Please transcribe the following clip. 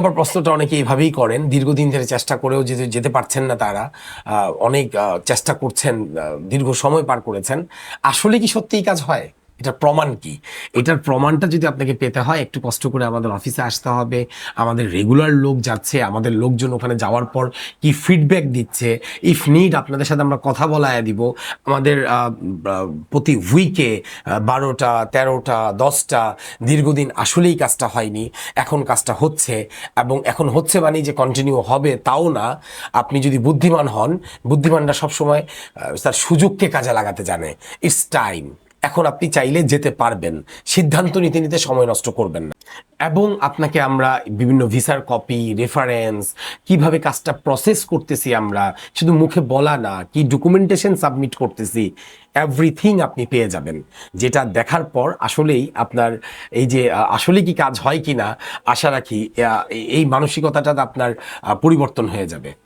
আমার প্রশ্নটা অনেকে এইভাবেই করেন, দীর্ঘদিন ধরে চেষ্টা করেও যেতে পারছেন না তারা, অনেক চেষ্টা করছেন, দীর্ঘ সময় পার করেছেন। আসলে কি সত্যি এই কাজ হয়? এটার প্রমাণ কি? এটার প্রমাণটা যদি আপনাকে পেতে হয়, একটু কষ্ট করে আমাদের অফিসে আসতে হবে। আমাদের রেগুলার লোক যাচ্ছে, আমাদের লোকজন ওখানে যাওয়ার পর কি ফিডব্যাক দিচ্ছে, ইফ নিড আপনাদের সাথে আমরা কথা বলায় দিব। আমাদের প্রতি উইকে 12টা 13টা 10টা দীর্ঘদিন আসলেই কাজটা হয়নি, এখন কাজটা হচ্ছে, এবং এখন হচ্ছে মানে যে কন্টিনিউ হবে তাও না। আপনি যদি বুদ্ধিমান হন, বুদ্ধিমানরা সবসময় তার সুযোগকে কাজে লাগাতে জানে। It's time. এখন আপনি চাইলে যেতে পারবেন, সিদ্ধান্ত নিতে নিতে সময় নষ্ট করবেন না। এবং আপনাকে আমরা বিভিন্ন ভিসার কপি, রেফারেন্স, কিভাবে কাজটা প্রসেস করতেছি আমরা, শুধু মুখে বলা না, কি ডকুমেন্টেশন সাবমিট করতেছি, এভরিথিং আপনি পেয়ে যাবেন। যেটা দেখার পর আসলেই আপনার এই যে আসলে কি কাজ হয় কি না, আশা রাখি এই মানসিকতাটা আপনার পরিবর্তন হয়ে যাবে।